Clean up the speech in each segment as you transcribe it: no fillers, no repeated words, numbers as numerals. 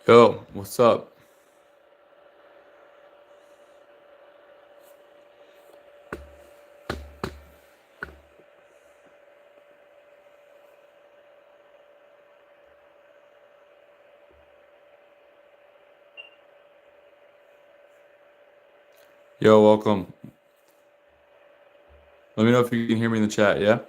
Yo, what's up? Yo, welcome. Let me know if you can hear me in the chat, yeah?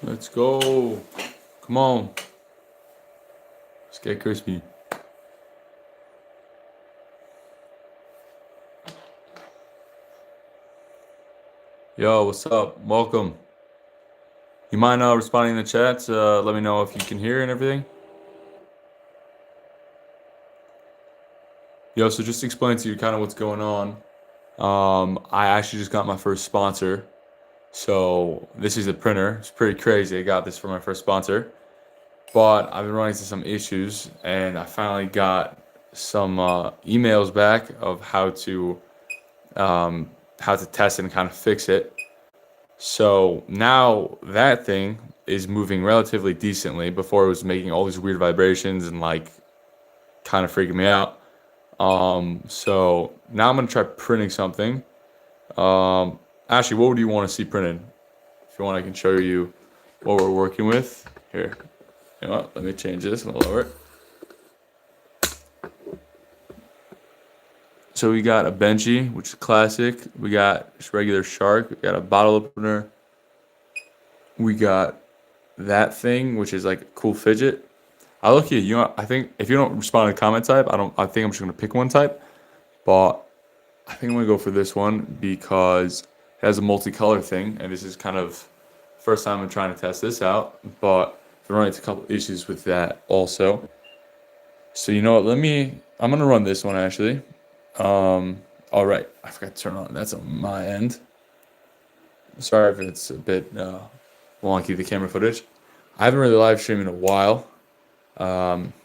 Let's go. Come on. Let's get crispy. Yo, what's up? Welcome. You mind responding in the chat? Let me know if you can hear and everything. Yo, so just to explain to you kind of what's going on. I actually just got my first sponsor. So this is a printer. It's pretty crazy. I got this for my first sponsor. But I've been running into some issues, and I finally got some emails back of how to test it and kind of fix it. So now that thing is moving relatively decently. Before it was making all these weird vibrations and like kind of freaking me out. So now I'm gonna try printing something. Ashley, what would you want to see printed? If you want, I can show you what we're working with. Here, you know what? Let me change this and lower it. So we got a Benji, which is classic. We got just regular Shark. We got a bottle opener. We got that thing, which is like a cool fidget. I look at you know, I think if you don't respond to comment type, I think I'm just gonna pick one type. But I think I'm gonna go for this one because it has a multicolor thing, and this is kind of first time I'm trying to test this out. But I've run into a couple issues with that also. So you know what? I'm gonna run this one actually. All right, I forgot to turn on. That's on my end. Sorry if it's a bit wonky, the camera footage. I haven't really live streamed in a while.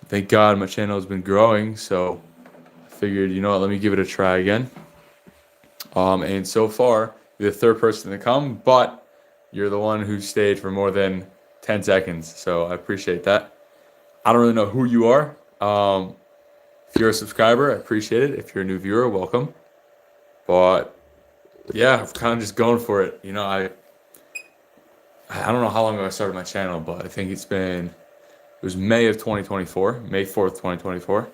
thank God my channel has been growing, so I figured, you know what, let me give it a try again. And so far, you're the third person to come, but you're the one who stayed for more than 10 seconds, so I appreciate that. I don't really know who you are. If you're a subscriber, I appreciate it. If you're a new viewer, welcome. But yeah, I'm kind of just going for it. You know, I don't know how long ago I started my channel, but I think it was May of 2024, May 4th, 2024.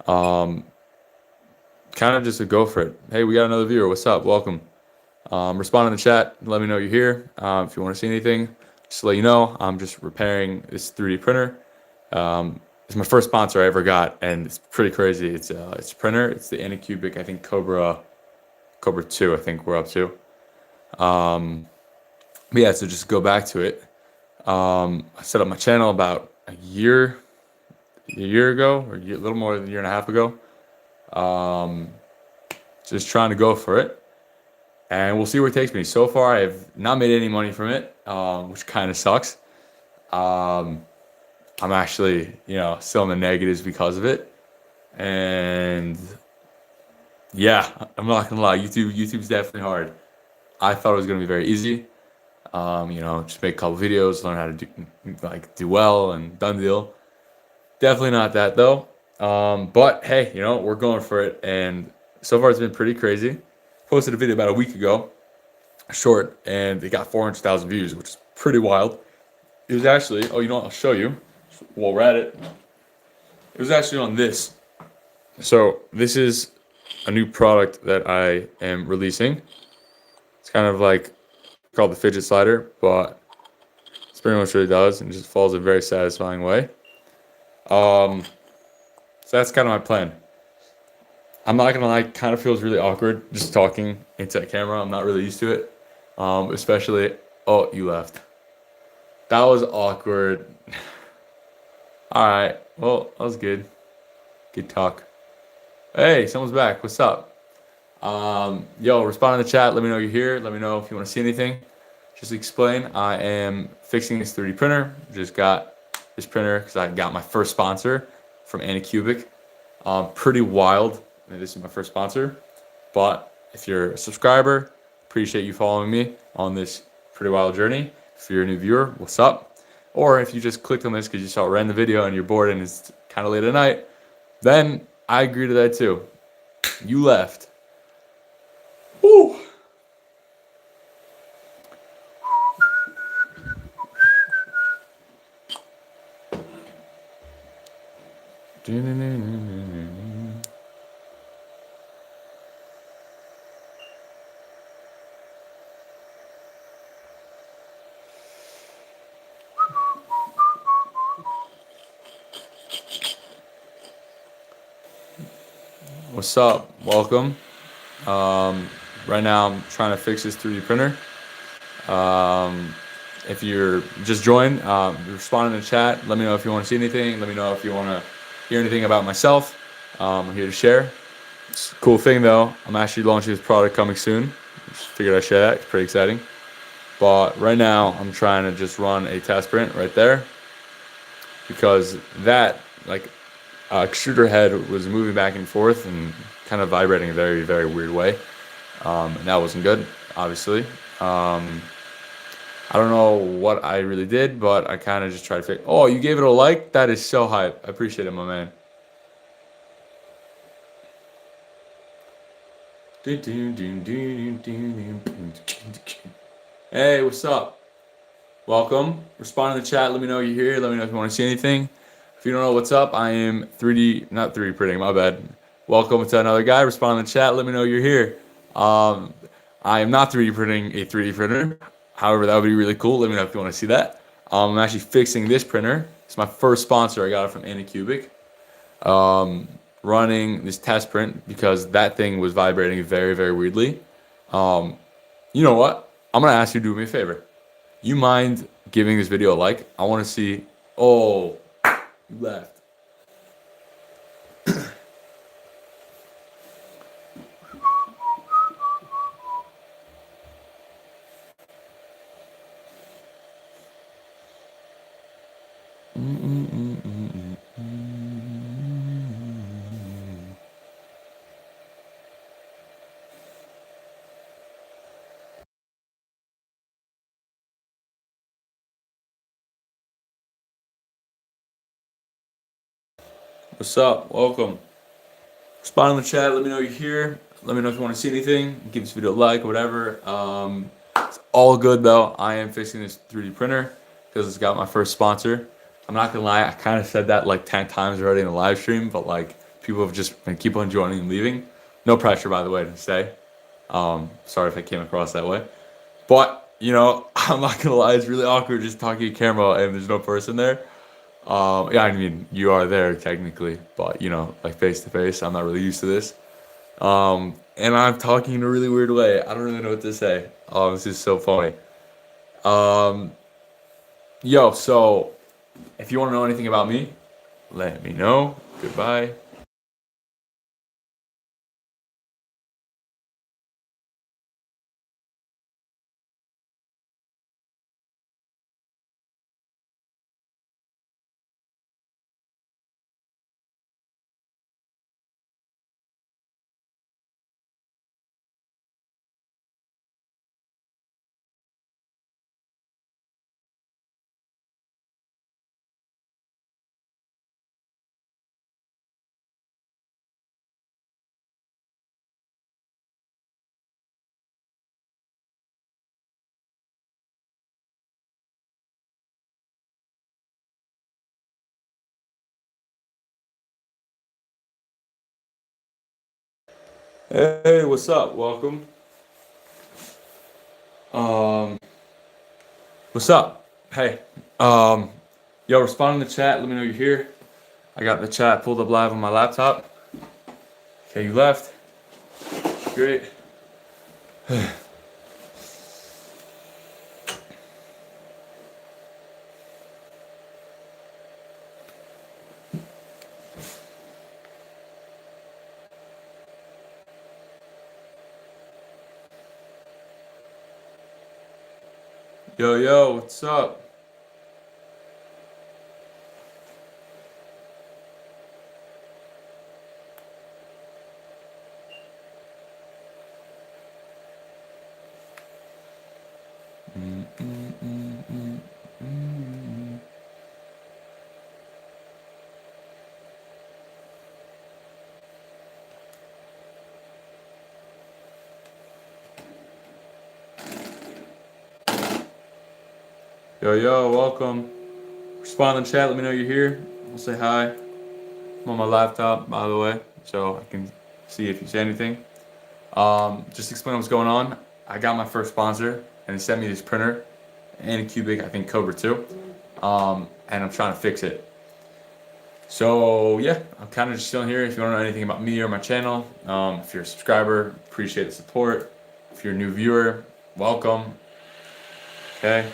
Kind of just a go for it. Hey, we got another viewer. What's up? Welcome. Respond in the chat. Let me know you're here. If you want to see anything, just to let you know, I'm just repairing this 3D printer. It's my first sponsor I ever got, and it's pretty crazy. It's a printer. It's the Anycubic, I think Cobra 2, I think we're up to. But yeah, so just go back to it. I set up my channel about a year ago, or a little more than a year and a half ago. Just trying to go for it, and we'll see where it takes me. So far, I've not made any money from it, which kind of sucks. I'm actually, still in the negatives because of it. And yeah, I'm not gonna lie, YouTube's definitely hard. I thought it was gonna be very easy. Just make a couple videos, learn how to do well, and done deal. Definitely not that though. But hey, we're going for it, and so far it's been pretty crazy. Posted a video about a week ago, short, and it got 400,000 views, which is pretty wild. It was actually, I'll show you while we're at it. It was actually on this. So this is a new product that I am releasing. It's kind of like called the fidget slider, but it's pretty much what it does, and it just falls a very satisfying way. So that's kind of my plan. I'm not gonna lie, it kind of feels really awkward just talking into a camera. I'm not really used to it. Especially, oh, you left. That was awkward. All right, well, that was good. Good talk. Hey, someone's back. What's up? Respond in the chat. Let me know you're here. Let me know if you want to see anything. Just explain. I am fixing this 3D printer. Just got this printer because I got my first sponsor from Anycubic. Pretty wild. This is my first sponsor. But if you're a subscriber, appreciate you following me on this pretty wild journey. If you're a new viewer, what's up? Or if you just clicked on this because you saw a random video and you're bored and it's kind of late at night, then I agree to that too. You left. Woo! What's up? Welcome. Right now I'm trying to fix this 3D printer. If you're just joined, respond in the chat. Let me know if you want to see anything. Let me know if you want to hear anything about myself. I'm here to share. It's a cool thing though. I'm actually launching this product coming soon. Just figured I'd share that. It's pretty exciting. But right now I'm trying to just run a test print right there because that extruder head was moving back and forth and kind of vibrating a very, very weird way. And that wasn't good, obviously. I don't know what I really did, but I kind of just tried to fix. Oh, you gave it a like? That is so hype. I appreciate it, my man. Hey, what's up? Welcome. Respond in the chat. Let me know you're here. Let me know if you want to see anything. If you don't know what's up, I am not 3D printing, my bad. Welcome to another guy. Respond in the chat. Let me know you're here. I am not 3D printing a 3D printer. However, that would be really cool. Let me know if you want to see that. I'm actually fixing this printer. It's my first sponsor. I got it from Anycubic. Running this test print because that thing was vibrating very, very weirdly. You know what? I'm going to ask you to do me a favor. You mind giving this video a like? I want to see. Oh, you left. What's up? Welcome. Respond in the chat. Let me know you're here. Let me know if you want to see anything. Give this video a like or whatever. It's all good though. I am fixing this 3D printer because it's got my first sponsor. I'm not gonna lie. I kind of said that like 10 times already in the live stream, but like people have just been keep on joining and leaving. No pressure, by the way, to stay. Sorry if I came across that way. But, I'm not gonna lie, it's really awkward just talking to camera and there's no person there. Yeah, I mean, you are there technically, but like face to face, I'm not really used to this. And I'm talking in a really weird way. I don't really know what to say. Oh, this is so funny. Um, so if you want to know anything about me, let me know. Goodbye. Hey, what's up? Welcome. Um, what's up? Hey, um, respond in the chat. Let me know you're here. I got the chat pulled up live on my laptop. Okay, you left. Great. Yo, what's up? Mm, mm, mm, mm, mm. Yo, welcome. Respond in the chat. Let me know you're here. I'll say hi. I'm on my laptop, by the way, so I can see if you say anything. Just explain what's going on. I got my first sponsor, and they sent me this printer, Anycubic, I think Cobra 2, and I'm trying to fix it. So yeah, I'm kind of just chilling here. If you want to know anything about me or my channel, if you're a subscriber, appreciate the support. If you're a new viewer, welcome. Okay.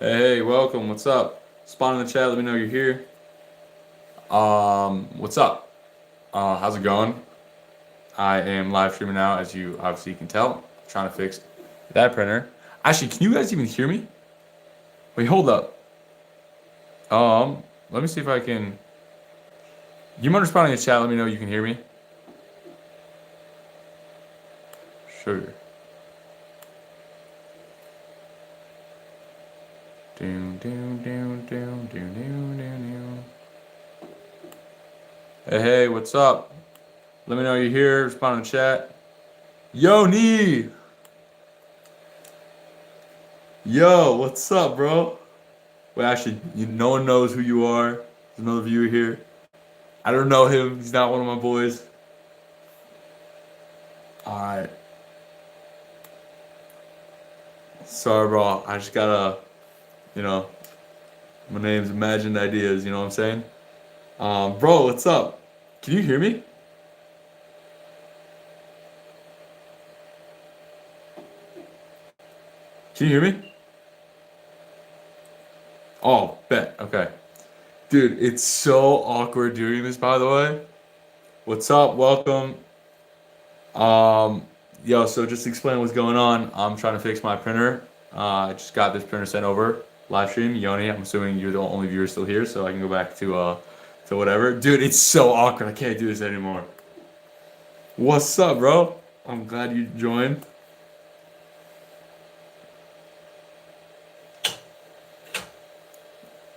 Hey, welcome. What's up? Spawn in the chat. Let me know you're here. What's up? How's it going? I am live streaming now, as you obviously can tell. I'm trying to fix that printer. Actually, can you guys even hear me? Wait, hold up. Let me see if I can. You mind responding in the chat? Let me know you can hear me. Sugar. Hey, what's up? Let me know you're here. Respond in the chat. Yo, Nee. Yo, what's up, bro? Wait, actually, no one knows who you are. There's another viewer here. I don't know him. He's not one of my boys. Alright. Sorry, bro. I just gotta, my name's Imagined Ideas, you know what I'm saying? Bro, what's up? Can you hear me? Can you hear me? Oh, bet. Okay. Dude, it's so awkward doing this, by the way. What's up? Welcome. Um, so just explain what's going on. I'm trying to fix my printer. I just got this printer sent over. Live stream, Yoni. I'm assuming you're the only viewer still here, so I can go back to whatever. Dude, it's so awkward. I can't do this anymore. What's up, bro? I'm glad you joined.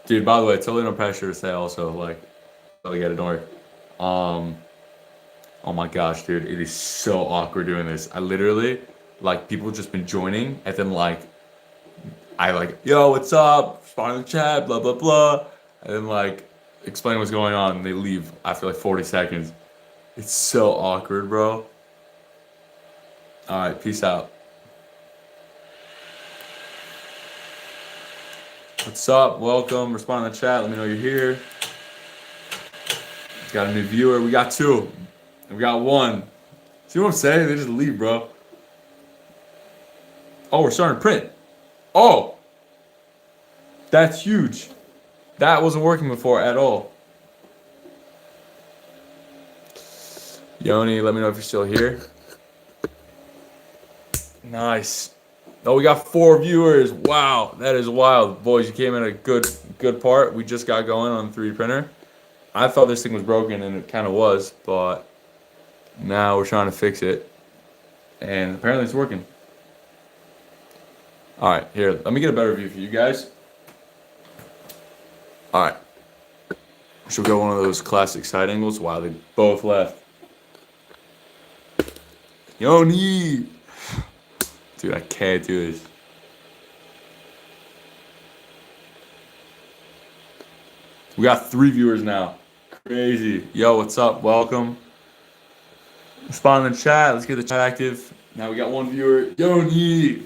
Dude, by the way, totally no pressure to say also, like, totally get it, don't worry. Um, oh my gosh, dude, it is so awkward doing this. I literally, like, people just been joining, and then, like, I, like, yo, what's up? Respond in the chat, blah, blah, blah. And then, like, explain what's going on, and they leave after, like, 40 seconds. It's so awkward, bro. Alright, peace out. What's up? Welcome. Respond in the chat. Let me know you're here. Got a new viewer. We got two. We got one. See what I'm saying? They just leave, bro. Oh, we're starting to print. Oh, that's huge. That wasn't working before at all. Yoni, let me know if you're still here. Nice. Oh, we got 4 viewers. Wow, that is wild. Boys, you came in a good part. We just got going on the 3D printer. I thought this thing was broken, and it kind of was, but now we're trying to fix it. And apparently it's working. Alright, here, let me get a better view for you guys. Alright. Should we go one of those classic side angles? Wow, they both left. Yoni! Dude, I can't do this. We got 3 viewers now. Crazy. Yo, what's up? Welcome. Respond in the chat. Let's get the chat active. Now we got 1 viewer. Yoni!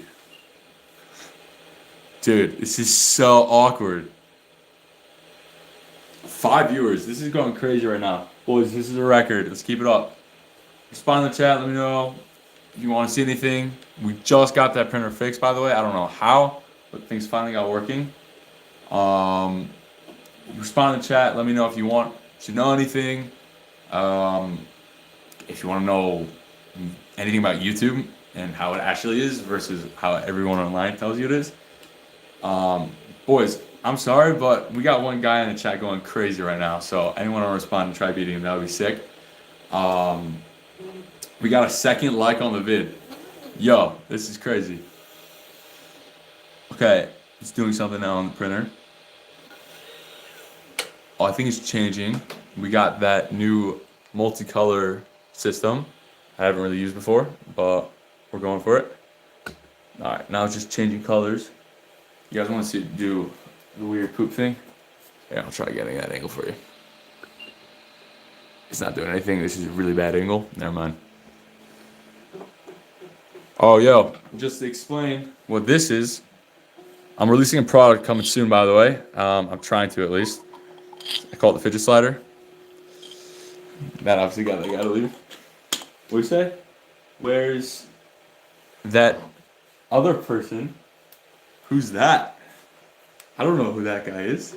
Dude, this is so awkward. 5 viewers. This is going crazy right now. Boys, this is a record. Let's keep it up. Respond in the chat. Let me know if you want to see anything. We just got that printer fixed, by the way. I don't know how, but things finally got working. Respond in the chat. Let me know if you want to know anything. If you want to know anything about YouTube and how it actually is versus how everyone online tells you it is. Boys, I'm sorry, but we got one guy in the chat going crazy right now. So anyone want to respond and try beating him, that would be sick. We got a second like on the vid. Yo, this is crazy. Okay, it's doing something now on the printer. Oh, I think it's changing. We got that new multicolor system. I haven't really used before, but we're going for it. All right, now it's just changing colors. You guys want to see it do the weird poop thing? Yeah, I'll try getting that angle for you. It's not doing anything. This is a really bad angle. Never mind. Oh, yo, just to explain what this is, I'm releasing a product coming soon, by the way. I'm trying to, at least. I call it the fidget slider. That obviously got to leave. What do you say? Where's that other person? Who's that? I don't know who that guy is.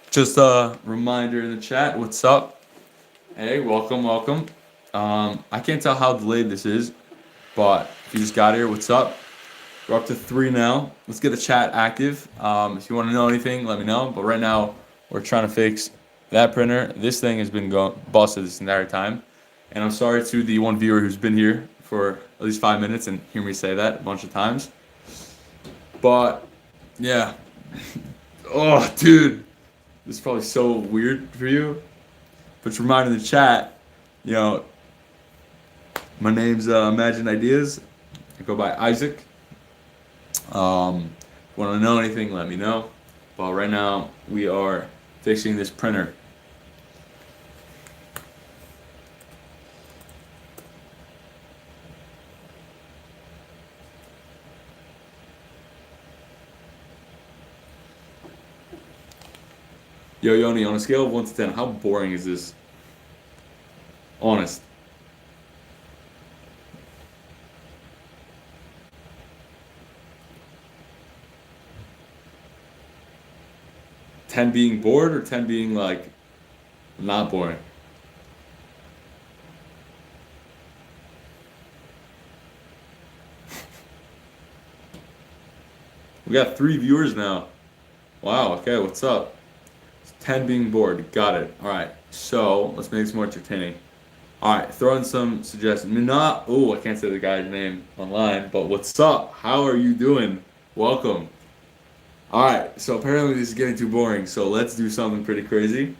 Just a reminder in the chat, what's up? Hey, welcome, welcome. I can't tell how delayed this is, but if you just got here, what's up? We're up to 3 now. Let's get the chat active. If you want to know anything, let me know. But right now, we're trying to fix that printer. This thing has been busted this entire time. And I'm sorry to the 1 viewer who's been here for at least 5 minutes and hear me say that a bunch of times. But, yeah. Oh, dude. This is probably so weird for you. But remind in the chat, you know, my name's Imagine Ideas. I go by Isaac. If you want to know anything, let me know. But right now, we are fixing this printer. Yo, Yoni, on a scale of 1 to 10, how boring is this? Honest. Ten being bored or 10 being like not boring? We got 3 viewers now. Wow, okay, what's up? 10 being bored, got it. Alright, so let's make this more entertaining. All right, throw in some suggestions. Minna, oh, I can't say the guy's name online, but what's up? How are you doing? Welcome. All right, so apparently this is getting too boring, so let's do something pretty crazy.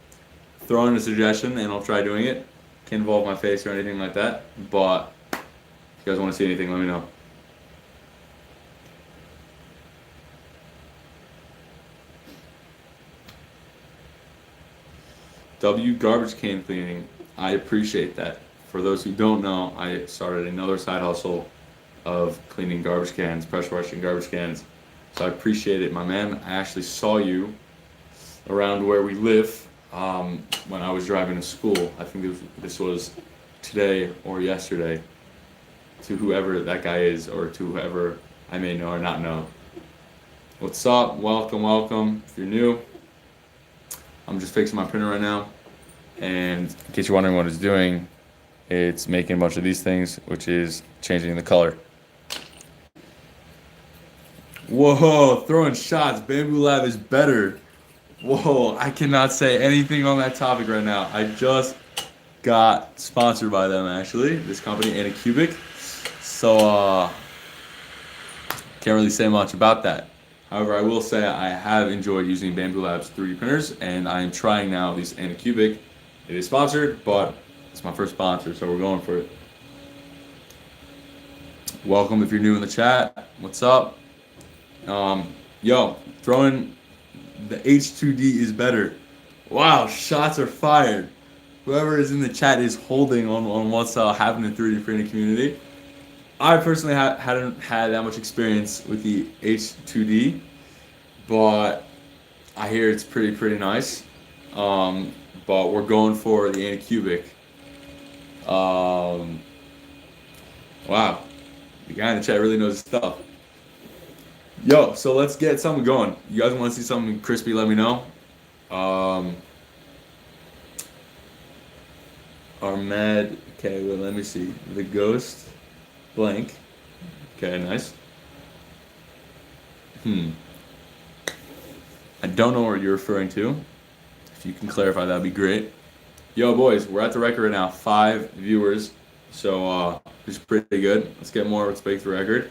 Throw in a suggestion, and I'll try doing it. Can't involve my face or anything like that, but if you guys want to see anything, let me know. W garbage can cleaning. I appreciate that. For those who don't know, I started another side hustle of cleaning garbage cans, pressure washing garbage cans. So I appreciate it, my man. I actually saw you around where we live when I was driving to school. I think this was today or yesterday, to whoever that guy is or to whoever I may know or not know. What's up? Welcome, welcome. If you're new, I'm just fixing my printer right now. And in case you're wondering what it's doing, it's making a bunch of these things, which is changing the color. Whoa, throwing shots. Bamboo Lab is better. Whoa, I cannot say anything on that topic right now. I just got sponsored by them, actually, this company, Anycubic. So, can't really say much about that. However, I will say I have enjoyed using Bamboo Labs 3D printers, and I am trying now these Anycubic. It is sponsored, but it's my first sponsor, so we're going for it. Welcome if you're new in the chat. What's up? Yo, throwing the H2D is better. Wow, shots are fired. Whoever is in the chat is holding on what's happening in the 3D printing community. I personally hadn't had that much experience with the H2D, but I hear it's pretty nice. But we're going for the Anycubic. Wow, the guy in the chat really knows his stuff. Yo, so let's get something going. You guys want to see something crispy? Let me know. Armed. Okay, well, let me see. The Ghost blank. Okay, nice. I don't know what you're referring to. If you can clarify, that'd be great. Yo, boys, we're at the record right now. 5 viewers. So, it's pretty good. Let's get more. Let's break the record.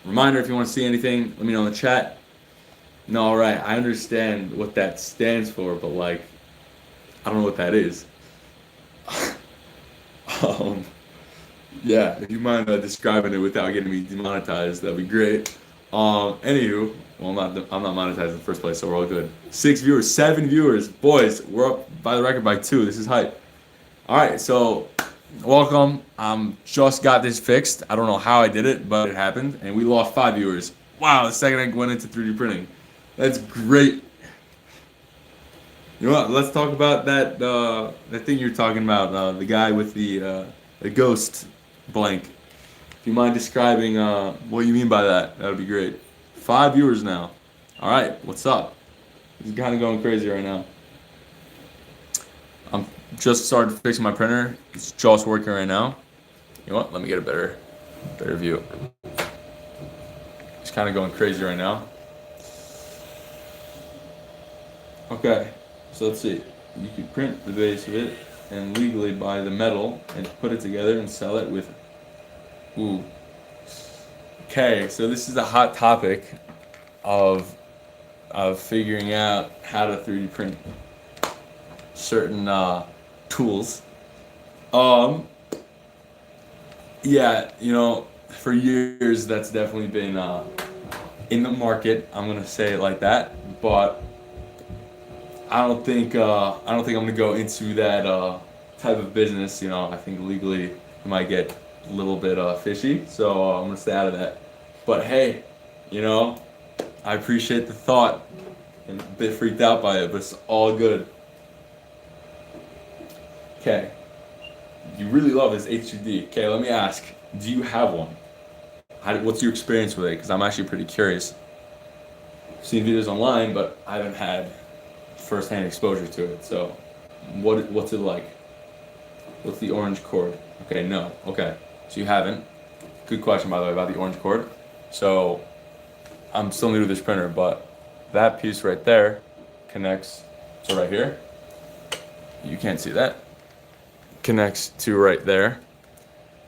Reminder, if you want to see anything, let me know in the chat. No, all right, I understand what that stands for, but, like, I don't know what that is. Yeah, if you mind describing it without getting me demonetized, that'd be great. Anywho, well, I'm not monetized in the first place, so we're all good. 6 viewers, 7 viewers. Boys, we're up by the record by 2. This is hype. All right, so welcome. Just got this fixed. I don't know how I did it, but it happened, and we lost 5 viewers. Wow, the second I went into 3D printing. That's great. You know what? Let's talk about that thing you're talking about. The guy with the ghost blank. If you mind describing what you mean by that, that would be great. 5 viewers now. All right, what's up? This is kind of going crazy right now. I'm just started fixing my printer. It's just working right now. You know what? Let me get a better view. It's kind of going crazy right now. Okay, so let's see. You can print the base of it and legally buy the metal and put it together and sell it with. Ooh. Okay, so this is a hot topic of figuring out how to 3D print certain tools. Yeah, you know, for years that's definitely been in the market. I'm gonna say it like that, but I don't think I'm gonna go into that type of business. You know, I think legally it might get a little bit fishy, so I'm gonna stay out of that. But hey, you know, I appreciate the thought. And a bit freaked out by it, but it's all good. Okay, you really love this H2D. Okay, let me ask, do you have one? What's your experience with it? Because I'm actually pretty curious. I've seen videos online, but I haven't had first-hand exposure to it. So, what's it like? What's the orange cord? Okay, no. Okay, so you haven't. Good question, by the way, about the orange cord. So, I'm still new to this printer, but that piece right there connects to right here. You can't see that. connects to right there.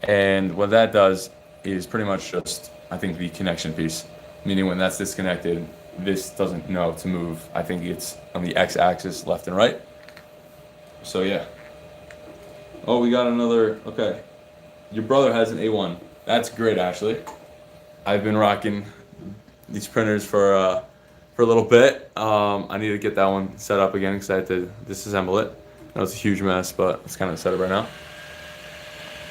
And what that does is pretty much just, I think, the connection piece, meaning when that's disconnected, this doesn't know to move. I think it's on the x-axis left and right. So yeah. Oh, we got another, okay. Your brother has an A1. That's great, actually. I've been rocking these printers for a little bit. I need to get that one set up again because I had to disassemble it. That was a huge mess, but it's kind of set up right now.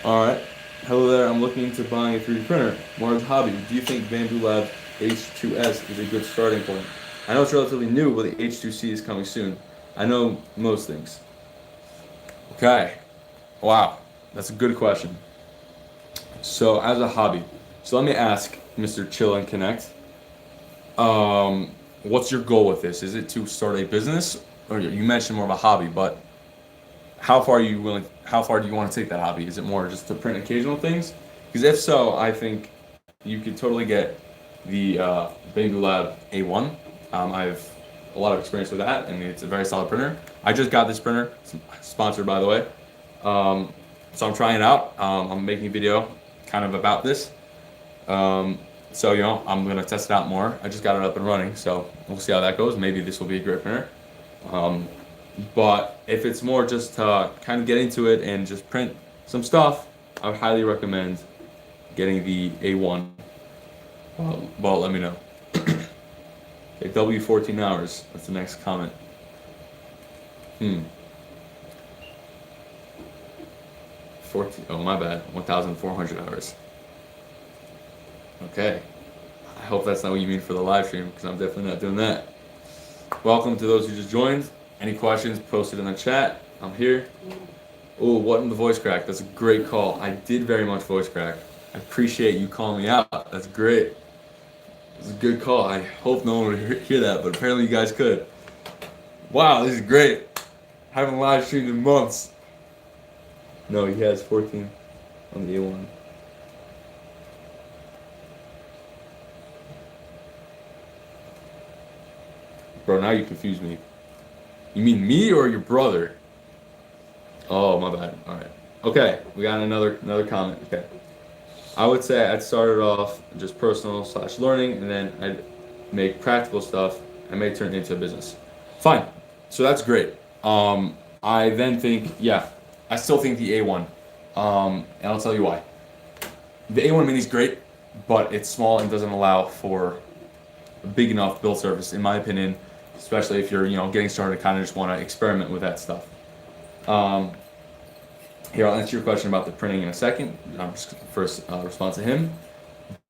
All right. Hello there. I'm looking into buying a 3D printer. More as a hobby. Do you think Bambu Lab H2S is a good starting point? I know it's relatively new, but the H2C is coming soon. I know most things. Okay. Wow. That's a good question. So, as a hobby, so let me ask Mr. Chill and Connect. What's your goal with this? Is it to start a business, or you mentioned more of a hobby? But how far are you willing? How far do you want to take that hobby? Is it more just to print occasional things? Because if so, I think you could totally get the Bambu Lab A1. I have a lot of experience with that, and it's a very solid printer. I just got this printer, sponsored by the way. So I'm trying it out. I'm making a video kind of about this. So, you know, I'm going to test it out more. I just got it up and running, so we'll see how that goes. Maybe this will be a great printer. But if it's more just to kind of get into it and just print some stuff, I would highly recommend getting the A1. Well, let me know. Okay, W14 hours. That's the next comment. 14, oh my bad, 1,400 hours. Okay. I hope that's not what you mean for the live stream, because I'm definitely not doing that. Welcome to those who just joined. Any questions, post it in the chat. I'm here. Oh, what in the voice crack? That's a great call. I did very much voice crack. I appreciate you calling me out. That's great. It's a good call. I hope no one would hear that, but apparently you guys could. Wow, this is great. I haven't live streamed in months. No, he has 14 on the A1. Bro, now you confuse me. You mean me or your brother? Oh, my bad. All right. Okay, we got another comment. Okay. I would say I'd start it off just personal/learning, and then I'd make practical stuff. I may turn it into a business. Fine. So that's great. I then think, yeah, I still think the A1. And I'll tell you why. The A1 Mini is great, but it's small and doesn't allow for a big enough build surface, in my opinion. Especially if you're, you know, getting started, kind of just want to experiment with that stuff. Here, I'll answer your question about the printing in a second. I'm just first respond to him.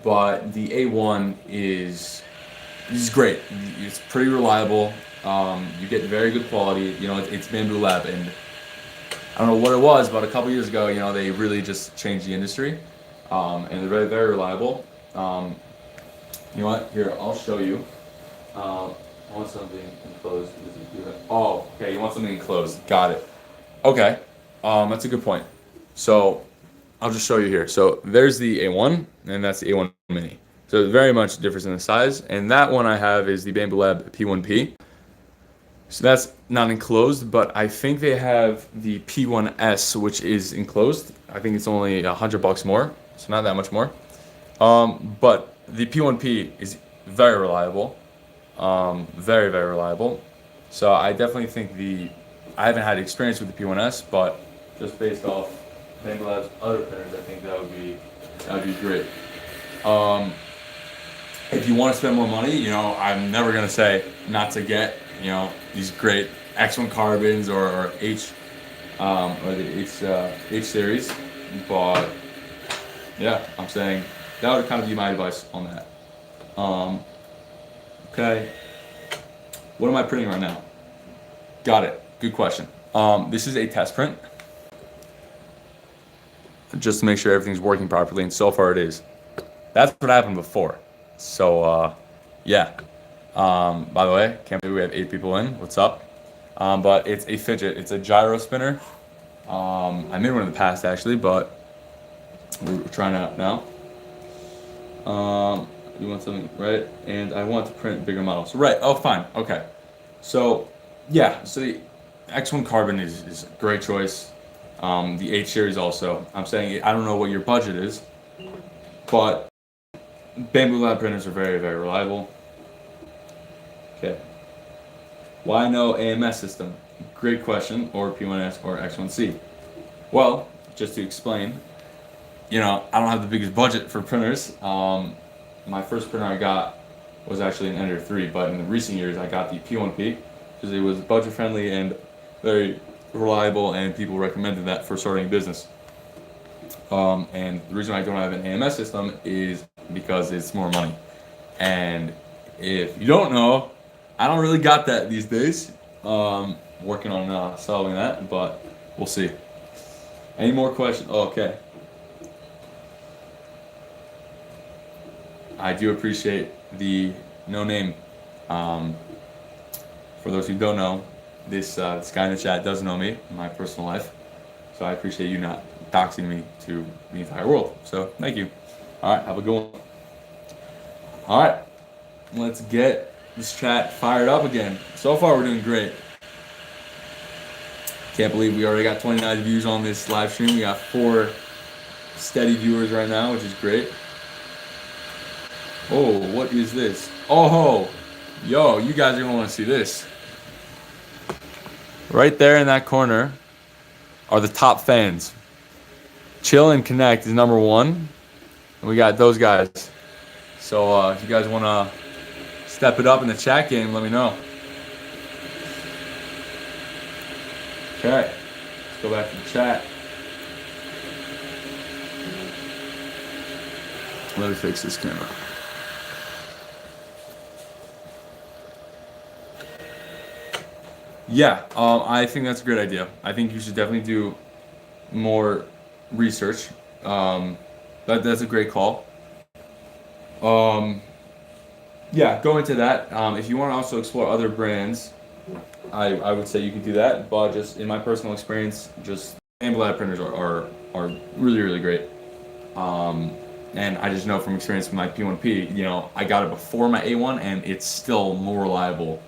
But the A1 is great. It's pretty reliable. You get very good quality. You know, it's Bambu Lab, and I don't know what it was, but a couple years ago, you know, they really just changed the industry, and they're very, very reliable. You know what? Here, I'll show you. I want something enclosed. Oh, okay. You want something enclosed. Got it. Okay. That's a good point. So I'll just show you here. So there's the A1, and that's the A1 Mini. So it very much differs in the size. And that one I have is the Bambu Lab P1P. So that's not enclosed, but I think they have the P1S, which is enclosed. I think it's only $100 more, so not that much more. But the P1P is very reliable. Very, very reliable. So I definitely think I haven't had experience with the P1S, but just based off Bambu Lab's other printers, I think that would be great. If you want to spend more money, you know, I'm never gonna say not to get, you know, these great X1 carbons or H or the H series, but yeah, I'm saying that would kind of be my advice on that. Okay. What am I printing right now? Got it. Good question. This is a test print. Just to make sure everything's working properly, and so far it is. That's what happened before. So, yeah. By the way, can't believe we have 8 people in. What's up? But it's a fidget. It's a gyro spinner. I made one in the past, actually, but we're trying it out now. You want something, right? And I want to print bigger models. Right. Oh, fine. Okay. So, yeah. So the X1 Carbon is a great choice. The H series also. I'm saying I don't know what your budget is, but Bambu Lab printers are very, very reliable. Okay. Why no AMS system? Great question. Or P1S or X1C. Well, just to explain, I don't have the biggest budget for printers. My first printer I got was actually an Ender 3, but in the recent years I got the P1P because it was budget friendly and very reliable, and people recommended that for starting a business. And the reason I don't have an AMS system is because it's more money. And if you don't know, I don't really got that these days. Working on solving that, but we'll see. Any more questions? Oh, okay. I do appreciate the no name. Um, for those who don't know, this guy in the chat does know me in my personal life, so I appreciate you not doxing me to the entire world. So thank you. All right, have a good one. All right, let's get this chat fired up again. So far, we're doing great. Can't believe we already got 29 views on this live stream. We got 4 steady viewers right now, which is great. Oh, what is this? Oh, yo, you guys are gonna want to see this. Right there in that corner are the top fans. Chill and Connect is number 1, and we got those guys. So if you guys want to step it up in the chat game, let me know. Okay, let's go back to the chat. Let me fix this camera. Yeah, I think that's a great idea. I think you should definitely do more research. That's a great call. Yeah, go into that. If you want to also explore other brands, I would say you could do that. But just in my personal experience, just Bambu Lab printers are really, really great. And I just know from experience with my P1P, I got it before my A1, and it's still more reliable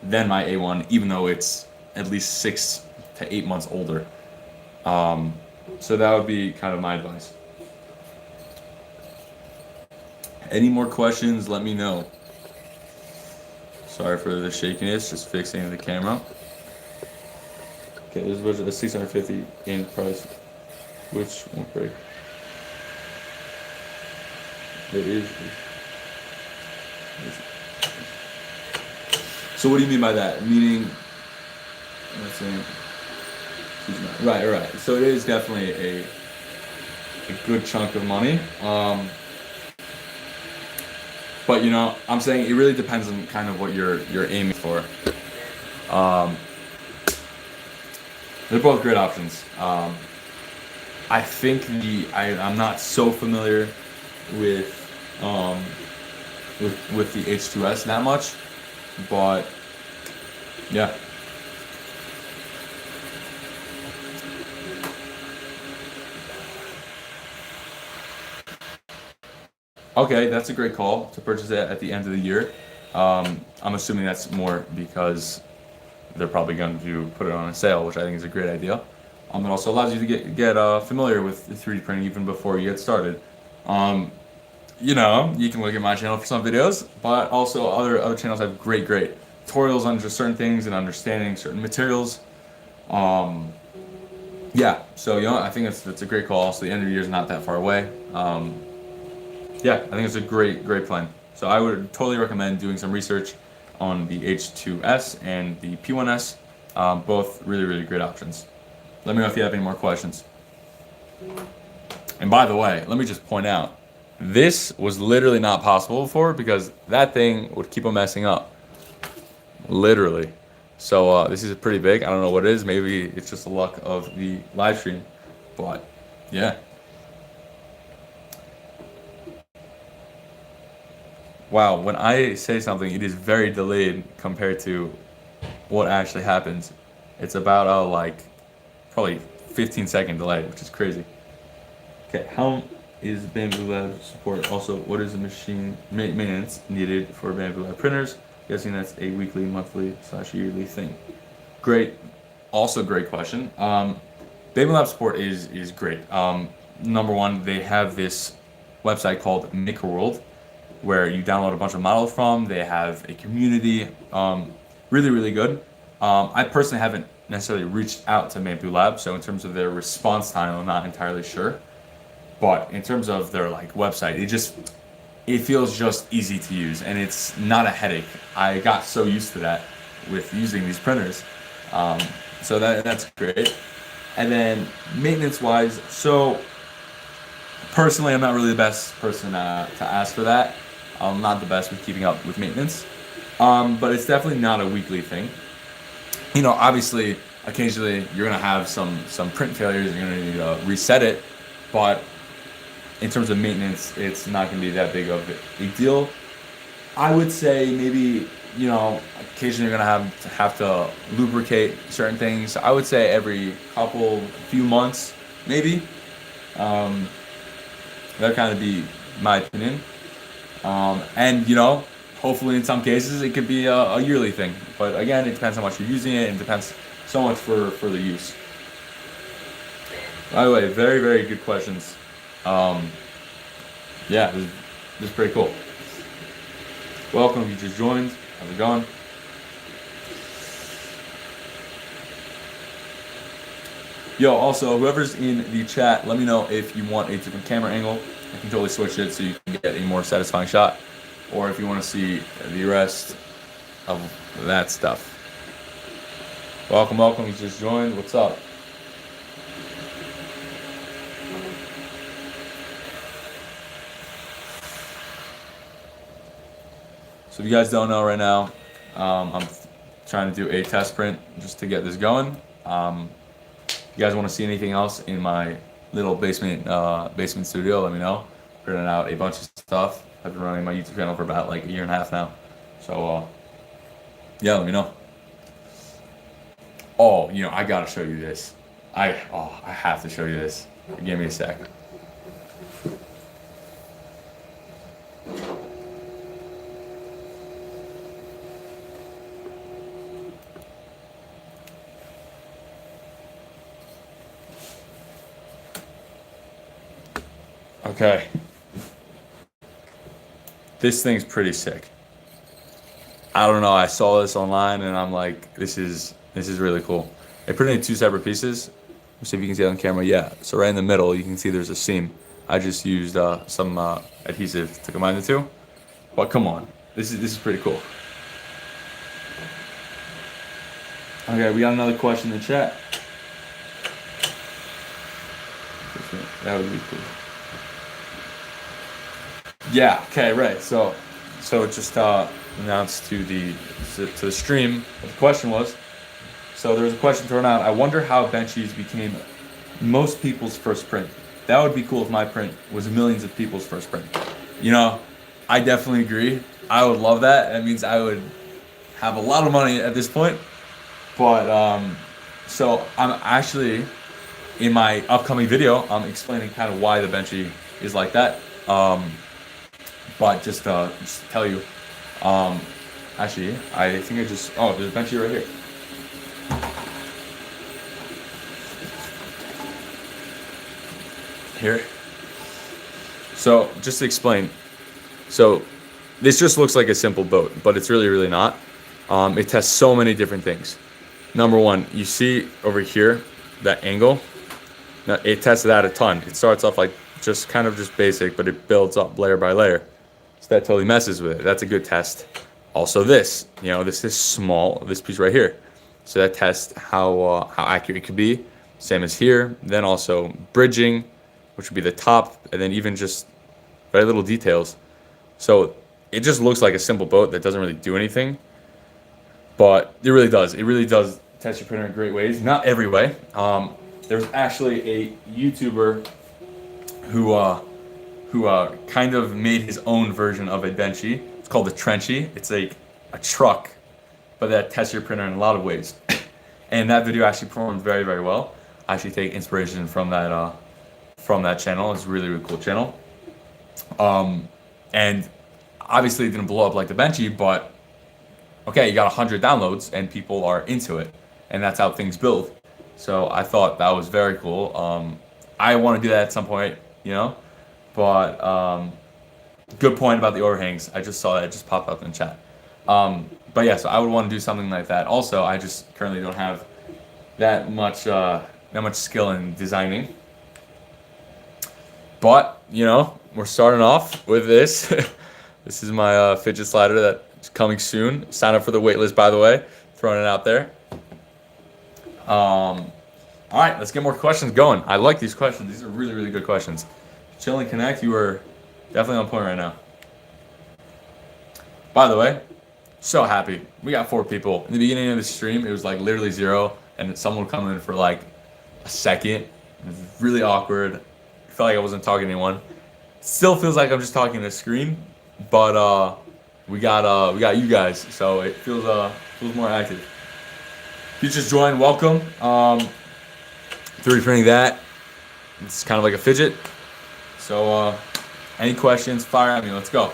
than my A1, even though it's at least 6 to 8 months older. So that would be kind of my advice. Any more questions, let me know. Sorry for the shakiness, just fixing the camera. Okay, this was a 650 in price, which won't break. It is. So what do you mean by that? Meaning, let's see. Right. So it is definitely a good chunk of money. But I'm saying it really depends on kind of what you're aiming for. They're both great options. I think I'm not so familiar with the H2S that much, but yeah. Okay, that's a great call to purchase it at the end of the year. I'm assuming that's more because they're probably going to put it on a sale, which I think is a great idea. It also allows you to get familiar with 3D printing even before you get started. You can look at my channel for some videos, but also other channels have great tutorials on just certain things and understanding certain materials. Yeah, so I think that's a great call. So the end of the year is not that far away. Yeah, I think it's a great plan. So I would totally recommend doing some research on the H2S and the P1S. Both really great options. Let me know if you have any more questions. And by the way, let me just point out, this was literally not possible before because that thing would keep on messing up. Literally. So this is pretty big. I don't know what it is. Maybe it's just the luck of the live stream. But yeah. Wow, when I say something, it is very delayed compared to what actually happens. It's about probably 15-second delay, which is crazy. Okay, how is Bambu Lab support? Also, what is the machine maintenance needed for Bambu Lab printers? Guessing that's a weekly, monthly / yearly thing. Great, also great question. Baby Lab support is great. Number one, they have this website called Make a World, where you download a bunch of models from. They have a community, really really good. I personally haven't necessarily reached out to Mampu Lab, so in terms of their response time, I'm not entirely sure. But in terms of their like website, it feels just easy to use and it's not a headache. I got so used to that with using these printers. Um, so that's great. And then maintenance wise, so personally, I'm not really the best person to ask for that. I'm not the best with keeping up with maintenance. But it's definitely not a weekly thing. Obviously, occasionally you're gonna have some print failures. You're gonna need to reset it, but in terms of maintenance, it's not gonna be that big of a deal. I would say maybe occasionally you're gonna have to lubricate certain things. I would say every few months, maybe. Um, that kind of be my opinion. And hopefully in some cases it could be a yearly thing. But again, it depends how much you're using it, and it depends so much for the use. By the way, very very good questions. Um, yeah, this is pretty cool. Welcome if you just joined. How's it going? Yo, also, whoever's in the chat, let me know if you want a different camera angle. I can totally switch it so you can get a more satisfying shot. Or if you want to see the rest of that stuff. Welcome, welcome. You just joined. What's up? So if you guys don't know right now, I'm trying to do a test print just to get this going. If you guys want to see anything else in my little basement studio, let me know. Printing out a bunch of stuff. I've been running my YouTube channel for about like a year and a half now. So yeah, let me know. Oh, I gotta show you this. I have to show you this. Give me a sec. Okay. This thing's pretty sick. I don't know. I saw this online and I'm like, this is really cool. I printed two separate pieces. Let's see if you can see it on camera. Yeah. So right in the middle, you can see there's a seam. I just used some adhesive to combine the two. But come on, this is pretty cool. Okay, we got another question in the chat. That would be cool. Yeah. Okay. Right. So just announced to the stream what the question was. So there was a question thrown out. I wonder how Benchies became most people's first print. That would be cool if my print was millions of people's first print. I definitely agree. I would love that. That means I would have a lot of money at this point. But so I'm actually in my upcoming video, I'm explaining kind of why the Benchy is like that. But just to tell you, actually, I think there's a Benchy right here. Here. So just to explain, so this just looks like a simple boat, but it's really, really not. It tests so many different things. Number one, you see over here, that angle. Now, it tests that a ton. It starts off like just basic, but it builds up layer by layer. So that totally messes with it. That's a good test. Also this is small, this piece right here. So that tests how accurate it could be. Same as here. Then also bridging, which would be the top, and then even just very little details. So it just looks like a simple boat that doesn't really do anything. But it really does. It really does test your printer in great ways. Not every way. There's actually a YouTuber who kind of made his own version of a Benchy. It's called the Trenchy. It's like a truck, but that tests your printer in a lot of ways. And that video actually performed very, very well. I actually take inspiration from that channel. It's a really, really cool channel. And obviously it didn't blow up like the Benchy, but okay, you got 100 downloads and people are into it, and that's how things build. So I thought that was very cool. I want to do that at some point, you know. But good point about the overhangs. I just saw that it just popped up in chat. But yeah, so I would want to do something like that. Also, I just currently don't have that much skill in designing. But you know, we're starting off with this. This is my fidget slider that's coming soon. Sign up for the waitlist, by the way. Throwing it out there. All right, let's get more questions going. I like these questions. These are really, really good questions. Chill and connect. You are definitely on point right now. By the way, so happy. We got 4 people. In the beginning of the stream, it was like literally 0, and someone would come in for like a second. It was really awkward. I felt like I wasn't talking to anyone. Still feels like I'm just talking to a screen, but we got you guys, so it feels more active. If you just joined, welcome. 3D printing that. It's kind of like a fidget. So any questions, fire at me. Let's go.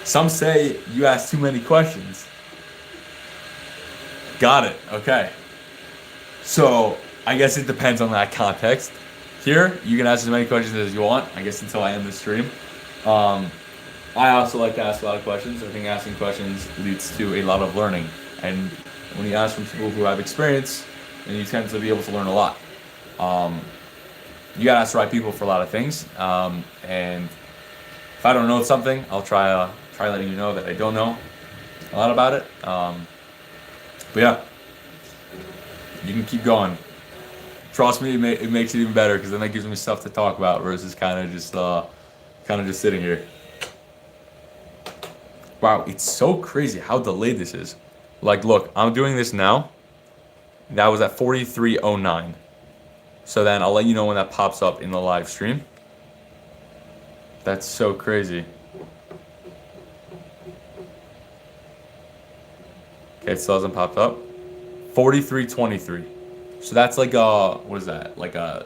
Some say you ask too many questions. Got it. Okay. So I guess it depends on that context. Here, you can ask as many questions as you want, I guess, until I end the stream. I also like to ask a lot of questions. I think asking questions leads to a lot of learning. And when you ask from people who have experience, then you tend to be able to learn a lot. You gotta ask the right people for a lot of things. And if I don't know something, I'll try letting you know that I don't know a lot about it. But yeah, you can keep going. Trust me, it makes it even better because then that gives me stuff to talk about versus kind of just sitting here. Wow, it's so crazy how delayed this is. Like, look, I'm doing this now. That was at 43:09. So then I'll let you know when that pops up in the live stream. That's so crazy. Okay, it still hasn't popped up. 43:23. So that's like what is that? Like oh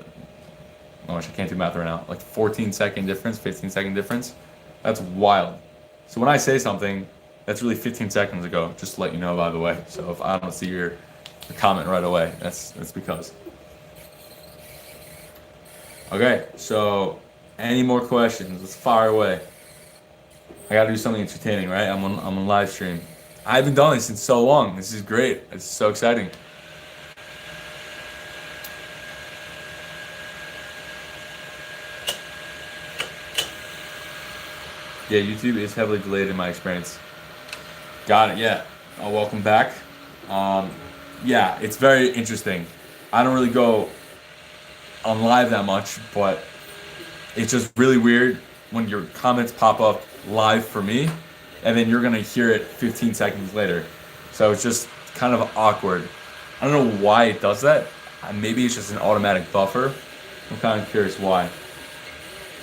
gosh, I can't do math right now. Like 14-second difference, 15-second difference. That's wild. So when I say something, that's really 15 seconds ago. Just to let you know, by the way. So if I don't see your comment right away, that's because. Okay, so any more questions? Let's fire away. I gotta do something entertaining, right? I'm on live stream. I haven't done this in so long. This is great. It's so exciting. Yeah, YouTube is heavily delayed in my experience. Got it, yeah. Welcome back. Yeah, it's very interesting. I don't really go on live that much, but it's just really weird when your comments pop up live for me, and then you're gonna hear it 15 seconds later. So it's just kind of awkward. I don't know why it does that. Maybe it's just an automatic buffer. I'm kind of curious why.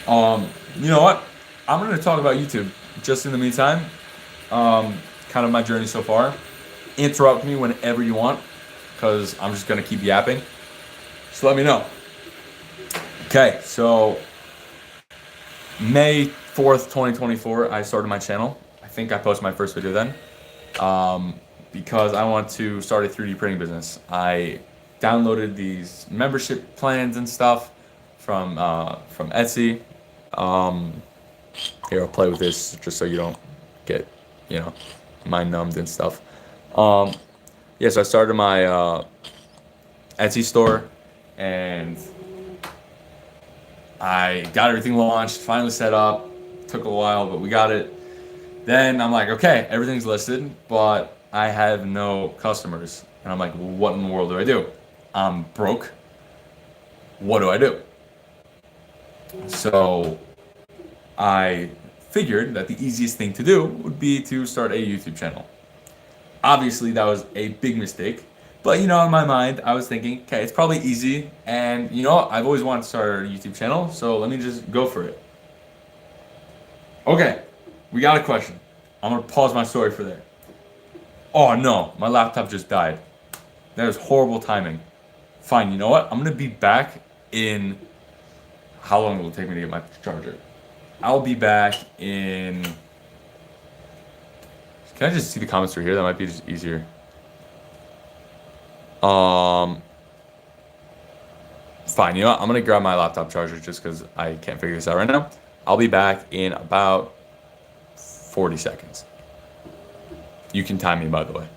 You know what? I'm gonna talk about YouTube just in the meantime. Kind of my journey so far. Interrupt me whenever you want, because I'm just gonna keep yapping. Just let me know. Okay, so May 4th, 2024, I started my channel. I think I posted my first video then. Because I want to start a 3D printing business. I downloaded these membership plans and stuff from Etsy. Here, I'll play with this just so you don't get, mind numbed and stuff. Yeah, so I started my Etsy store, and I got everything launched, finally set up. Took a while, but we got it. Then I'm like, okay, everything's listed, but I have no customers. And I'm like, what in the world do I do? I'm broke. What do I do? So I figured that the easiest thing to do would be to start a YouTube channel. Obviously, that was a big mistake. But, in my mind, I was thinking, okay, it's probably easy. And, I've always wanted to start a YouTube channel, so let me just go for it. Okay, we got a question. I'm going to pause my story for there. Oh, no, my laptop just died. That was horrible timing. Fine, you know what? I'm going to be back in... How long will it take me to get my charger? I'll be back in... Can I just see the comments through here? That might be just easier. Fine. You know what? I'm gonna grab my laptop charger just because I can't figure this out right now. I'll be back in about 40 seconds. You can time me, by the way.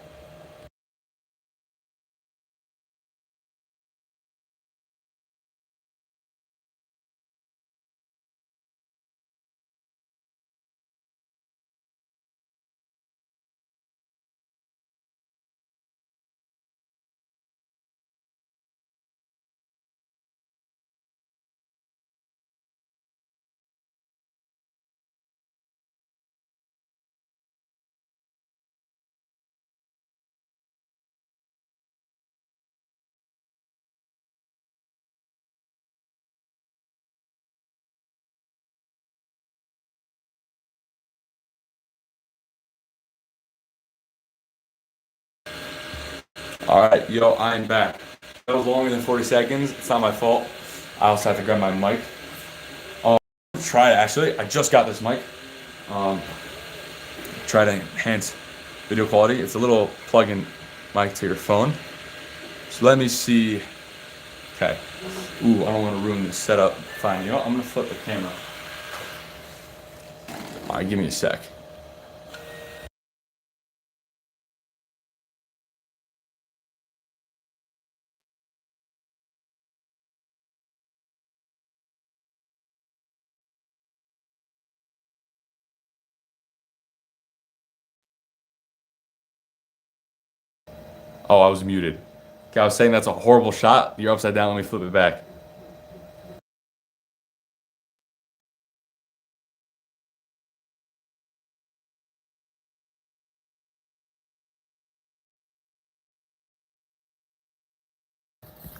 All right, yo, I'm back. That was longer than 40 seconds. It's not my fault. I also have to grab my mic. Try it actually. I just got this mic. Try to enhance video quality. It's a little plug-in mic to your phone. So let me see. Okay. Ooh, I don't want to ruin this setup. Fine. You know what? I'm gonna flip the camera. All right, give me a sec. Oh, I was muted. Okay, I was saying that's a horrible shot. You're upside down. Let me flip it back.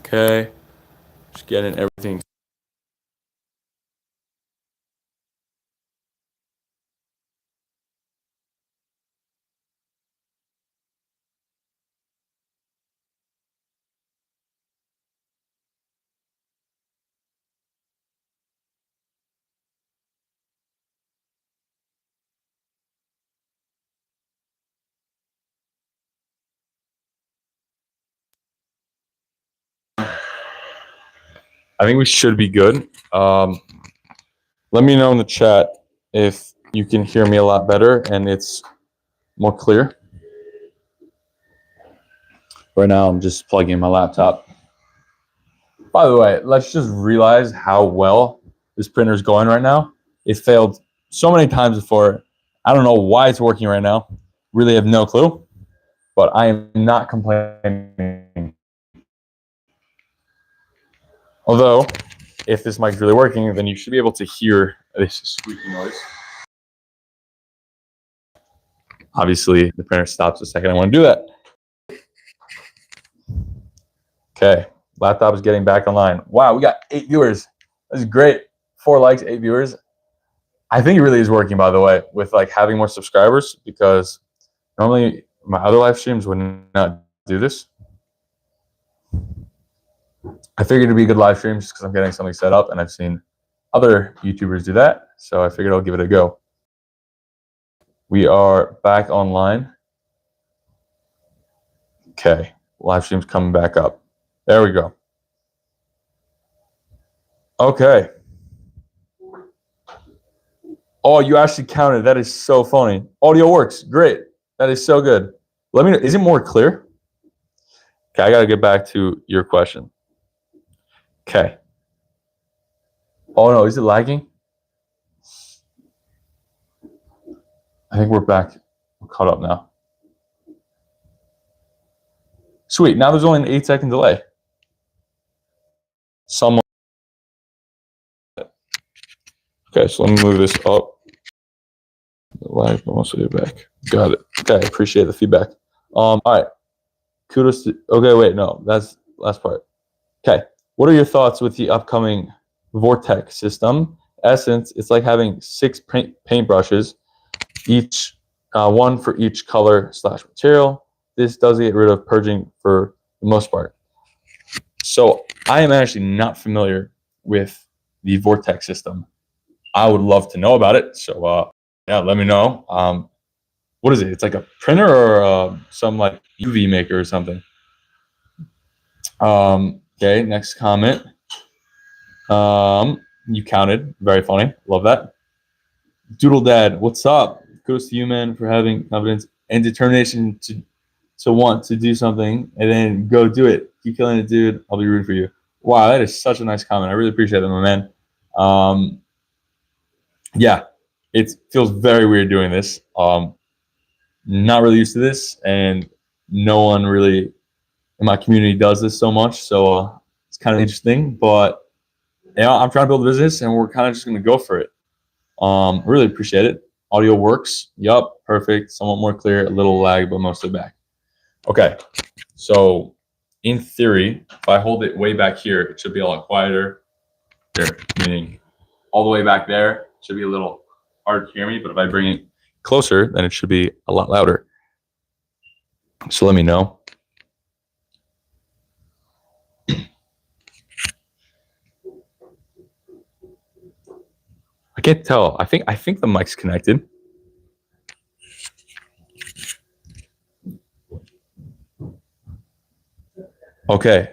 Okay. Just getting everything. I think we should be good. Let me know in the chat if you can hear me a lot better and it's more clear. Right now, I'm just plugging in my laptop. By the way, let's just realize how well this printer is going right now. It failed so many times before. I don't know why it's working right now. Really have no clue, but I am not complaining. Although, if this mic is really working, then you should be able to hear this squeaky noise. Obviously, the printer stops the second I want to do that. Okay, laptop is getting back online. Wow, we got 8 viewers. That's great. 4 likes, 8 viewers. I think it really is working, by the way, with like having more subscribers, because normally my other live streams would not do this. I figured it'd be a good live stream just because I'm getting something set up, and I've seen other YouTubers do that, so I figured I'll give it a go. We are back online. Okay, live stream's coming back up. There we go. Okay. Oh, you actually counted. That is so funny. Audio works. Great. That is so good. Let me know. Is it more clear? Okay, I got to get back to your question. Okay. Oh, no. Is it lagging? I think we're back. We're caught up now. Sweet. Now there's only an 8-second delay. Someone. Okay, so let me move this up. Lag, but also get back. Got it. Okay, appreciate the feedback. All right. Kudos to. Okay, wait, no, that's last part. Okay, what are your thoughts with the upcoming Vortex system? Essence, it's like having 6 paint brushes, each one for each color / material. This does get rid of purging for the most part. So I am actually not familiar with the Vortex system. I would love to know about it. So yeah, let me know. What is it? It's like a printer or some like UV maker or something. Okay, next comment. You counted. Very funny. Love that. Doodle Dad, what's up? Kudos to you, man, for having confidence and determination to want to do something and then go do it. Keep killing it, dude. I'll be rooting for you. Wow, that is such a nice comment. I really appreciate that, my man. Yeah, it feels very weird doing this. Not really used to this, and no one really in my community does this so much. So it's kind of interesting. But yeah, I'm trying to build a business, and we're kind of just going to go for it. Really appreciate it. Audio works. Yup, perfect. Somewhat more clear. A little lag, but mostly back. Okay, so in theory, if I hold it way back here, it should be a lot quieter. Here, meaning all the way back there, it should be a little hard to hear me. But if I bring it closer, then it should be a lot louder. So let me know. I can't tell. I think the mic's connected. Okay.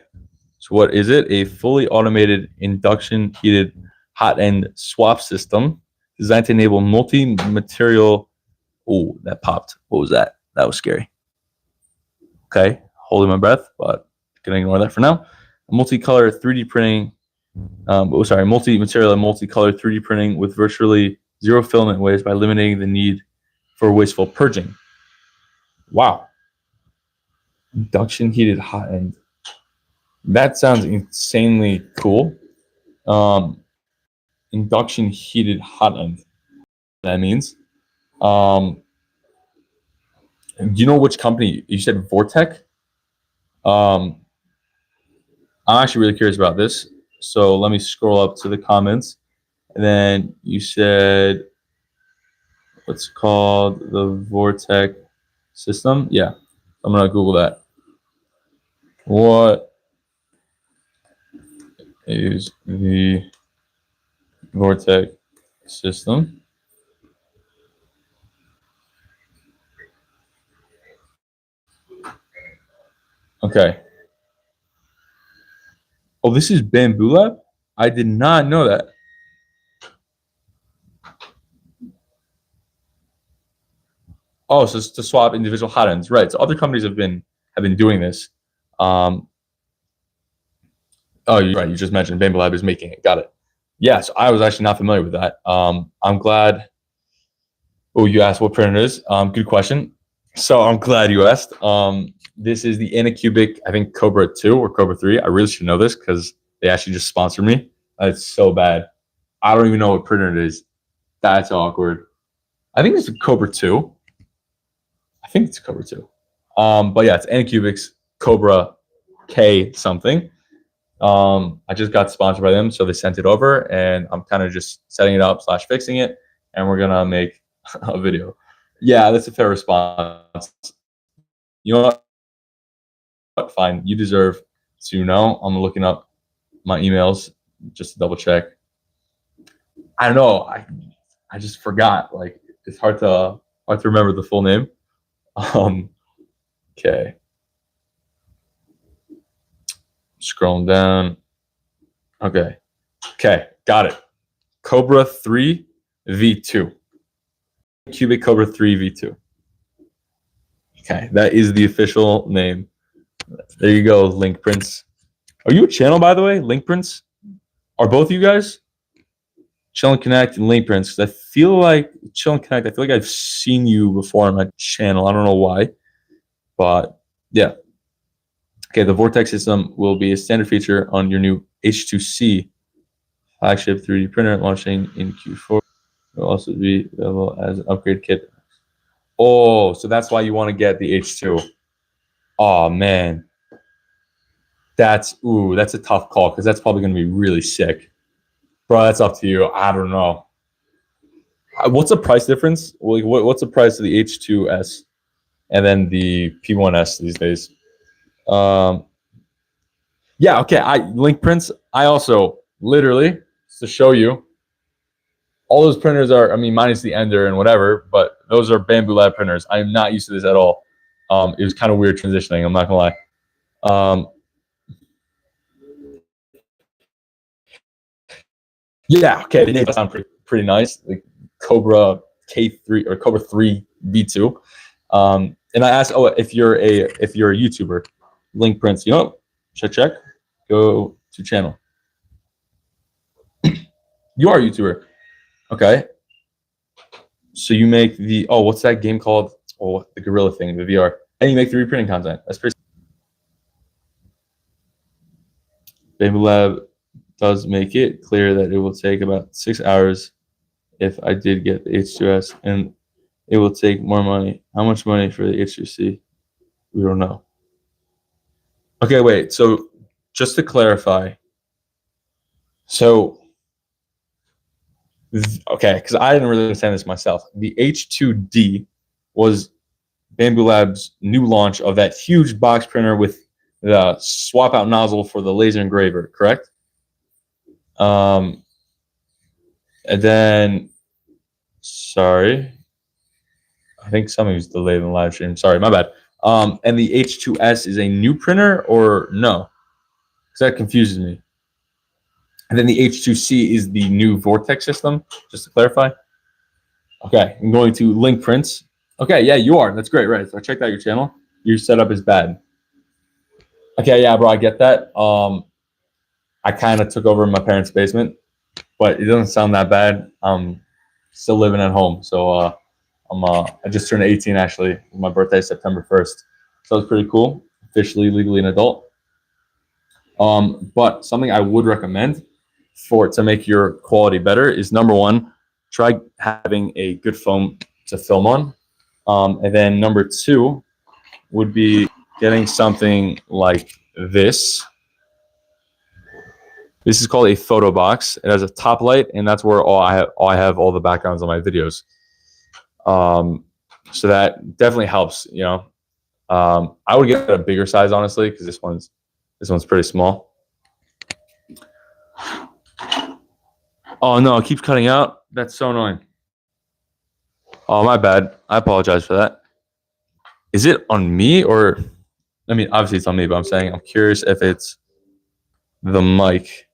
So what is it? A fully automated induction heated hot end swap system designed to enable multi-material. Oh, that popped. What was that? That was scary. Okay. Holding my breath, but gonna ignore that for now. Multicolor 3D printing. Multi-material and multicolor 3D printing with virtually zero filament waste by eliminating the need for wasteful purging. Wow. Induction heated hot end. That sounds insanely cool. Induction heated hot end. That means. Do you know which company? You said Vortec? I'm actually really curious about this. So let me scroll up to the comments. And then you said, what's called the Vortec system? Yeah, I'm going to Google that. What is the Vortec system? Okay. Oh, this is Bambu Lab? I did not know that. Oh, so it's to swap individual hot ends, right? So other companies have been doing this. Oh, you're right. You just mentioned Bambu Lab is making it. Got it. Yeah, so I was actually not familiar with that. I'm glad. Oh, you asked what printer it is. Good question. So I'm glad you asked. This is the Anycubic, I think Cobra 2 or Cobra 3. I really should know this because they actually just sponsored me. It's so bad. I don't even know what printer it is. That's awkward. I think it's a Cobra 2. I think it's Cobra 2. But yeah, it's Anycubic's Cobra K something. I just got sponsored by them, so they sent it over, and I'm kind of just setting it up / fixing it, and we're gonna make a video. Yeah, that's a fair response. You know what? Fine. You deserve to know. I'm looking up my emails just to double check. I don't know. I just forgot. Like it's hard to remember the full name. Okay. Scrolling down. Okay. Got it. Cobra 3 V2. Cubic Cobra 3 V2. Okay, that is the official name. There you go, Link Prince. Are you a channel, by the way? Link Prince? Are both of you guys? Chill and Connect and Link Prince. I feel like Chill and Connect, I feel like I've seen you before on my channel. I don't know why. But yeah. Okay, the Vortex system will be a standard feature on your new H2C flagship 3D printer launching in Q4. It will also be available as an upgrade kit. Oh, so that's why you want to get the H2. Oh man, that's a tough call because that's probably going to be really sick, bro. That's up to you. I don't know. What's the price difference? Like, what's the price of the H2S and then the P1S these days? Yeah, okay. Link Prince. I also literally to show you. All those printers are, I mean, minus the Ender and whatever, but those are Bambu Lab printers. I am not used to this at all. It was kind of weird transitioning. I'm not gonna lie. Yeah, okay, the name does sound pretty nice. Like Cobra K3 or Cobra 3 V2. And I asked, oh, if you're a YouTuber, Link Prince, you know, check. Go to channel. You are a YouTuber. Okay. So you make the what's that game called? Oh, the Gorilla thing, the VR. And you make the reprinting content. That's pretty. Bamboo Lab does make it clear that it will take about 6 hours if I did get the H2S, and it will take more money. How much money for the H2C? We don't know. Okay, wait. So just to clarify, so okay, because I didn't really understand this myself. The H2D was Bamboo Labs' new launch of that huge box printer with the swap out nozzle for the laser engraver, correct? And then, sorry, I think something was delayed in the live stream. Sorry, my bad. And the H2S is a new printer or no? Because that confuses me. And then the H2C is the new Vortex system, just to clarify. Okay, I'm going to Link Prince. Okay, yeah, you are. That's great, right? So I checked out your channel. Your setup is bad. Okay, yeah, bro, I get that. I kind of took over my parents' basement, but it doesn't sound that bad. I'm still living at home, so I just turned 18 actually. My birthday is September 1st, so it's pretty cool. Officially, legally an adult. But something I would recommend to make your quality better is number one, try having a good phone to film on, and then number two would be getting something like this. This is called a photo box. It has a top light, and that's where I have all the backgrounds on my videos. So that definitely helps. You know, I would get a bigger size honestly because this one's pretty small. Oh no, it keeps cutting out. That's so annoying. Oh, my bad. I apologize for that. Is it on me or? I mean, obviously it's on me, but I'm saying I'm curious if it's the mic.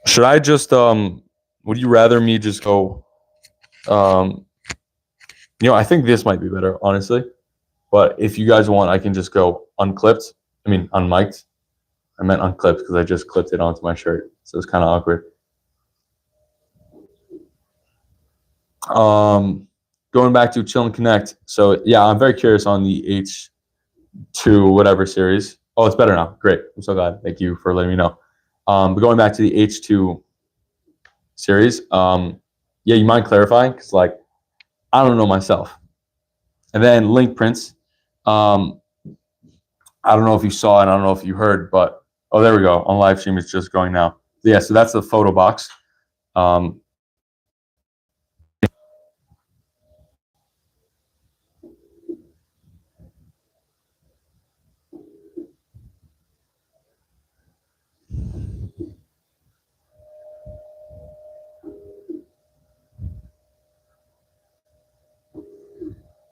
Should I just would you rather me just go you know, I think this might be better, honestly. But if you guys want, I can just go unclipped. I mean unmiked. I meant unclipped because I just clipped it onto my shirt. So it's kind of awkward. Going back to Chill and Connect. So yeah, I'm very curious on the H2 whatever series. Oh, it's better now. Great. I'm so glad. Thank you for letting me know. But going back to the H2 series, yeah, you mind clarifying? Because like I don't know myself. And then Link Prince. I don't know if you saw and I don't know if you heard, but oh, there we go. On live stream, it's just going now. Yeah, so that's the photo box.